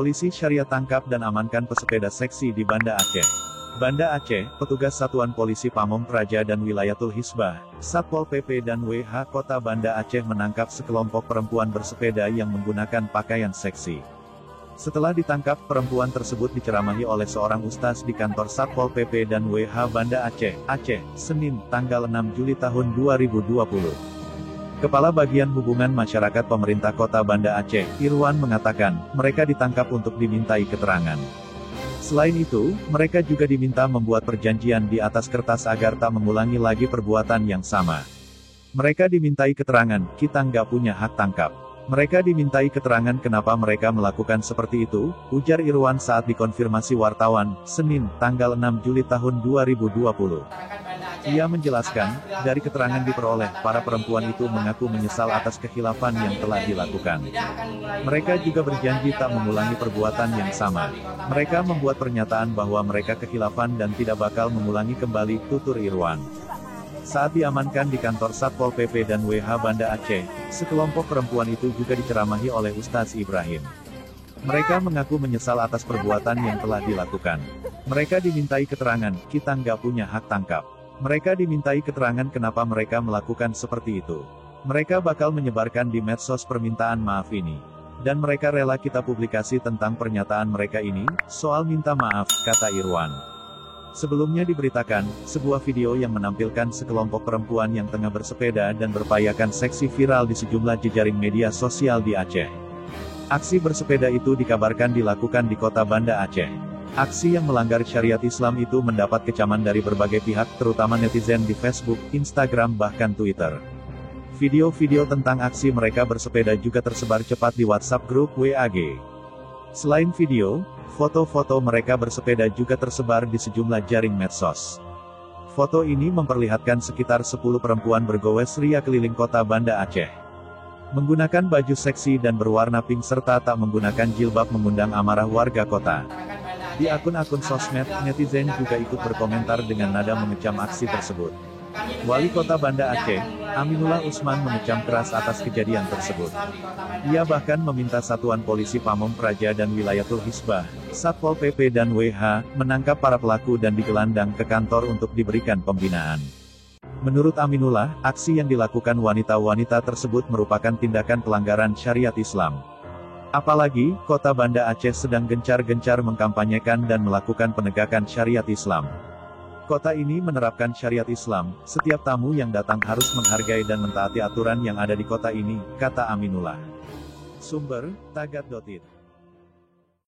Polisi Syariah tangkap dan amankan pesepeda seksi di Banda Aceh. Banda Aceh, petugas Satuan Polisi Pamong Praja dan Wilayatul Hisbah, Satpol PP dan WH Kota Banda Aceh menangkap sekelompok perempuan bersepeda yang menggunakan pakaian seksi. Setelah ditangkap, perempuan tersebut diceramahi oleh seorang ustaz di kantor Satpol PP dan WH Banda Aceh, Senin, tanggal 6 Juli tahun 2020. Kepala Bagian Hubungan Masyarakat Pemerintah Kota Banda Aceh, Irwan mengatakan, mereka ditangkap untuk dimintai keterangan. Selain itu, mereka juga diminta membuat perjanjian di atas kertas agar tak mengulangi lagi perbuatan yang sama. Mereka dimintai keterangan, kita nggak punya hak tangkap. Mereka dimintai keterangan kenapa mereka melakukan seperti itu, ujar Irwan saat dikonfirmasi wartawan, Senin, tanggal 6 Juli tahun 2020. Ia menjelaskan, dari keterangan diperoleh, para perempuan itu mengaku menyesal atas kekhilafan yang telah dilakukan. Mereka juga berjanji tak mengulangi perbuatan yang sama. Mereka membuat pernyataan bahwa mereka kekhilafan dan tidak bakal mengulangi kembali, tutur Irwan. Saat diamankan di kantor Satpol PP dan WH Banda Aceh, sekelompok perempuan itu juga diceramahi oleh Ustaz Ibrahim. Mereka mengaku menyesal atas perbuatan yang telah dilakukan. Mereka dimintai keterangan, kita nggak punya hak tangkap. Mereka dimintai keterangan kenapa mereka melakukan seperti itu. Mereka bakal menyebarkan di medsos permintaan maaf ini. Dan mereka rela kita publikasi tentang pernyataan mereka ini, soal minta maaf, kata Irwan. Sebelumnya diberitakan, sebuah video yang menampilkan sekelompok perempuan yang tengah bersepeda dan berpayakan seksi viral di sejumlah jejaring media sosial di Aceh. Aksi bersepeda itu dikabarkan dilakukan di kota Banda Aceh. Aksi yang melanggar syariat Islam itu mendapat kecaman dari berbagai pihak, terutama netizen di Facebook, Instagram bahkan Twitter. Video-video tentang aksi mereka bersepeda juga tersebar cepat di WhatsApp grup WAG. Selain video, foto-foto mereka bersepeda juga tersebar di sejumlah jaring medsos. Foto ini memperlihatkan sekitar 10 perempuan bergowes ria keliling kota Banda Aceh. Menggunakan baju seksi dan berwarna pink serta tak menggunakan jilbab mengundang amarah warga kota. Di akun-akun sosmed, netizen juga ikut berkomentar dengan nada mengecam aksi tersebut. Wali Kota Banda Aceh, Aminullah Usman mengecam keras atas kejadian tersebut. Ia bahkan meminta Satuan Polisi Pamong Praja dan Wilayatul Hisbah, Satpol PP dan WH, menangkap para pelaku dan digelandang ke kantor untuk diberikan pembinaan. Menurut Aminullah, aksi yang dilakukan wanita-wanita tersebut merupakan tindakan pelanggaran syariat Islam. Apalagi, Kota Banda Aceh sedang gencar-gencar mengkampanyekan dan melakukan penegakan syariat Islam. Kota ini menerapkan syariat Islam, setiap tamu yang datang harus menghargai dan mentaati aturan yang ada di kota ini, kata Aminullah. Sumber, Tagat.id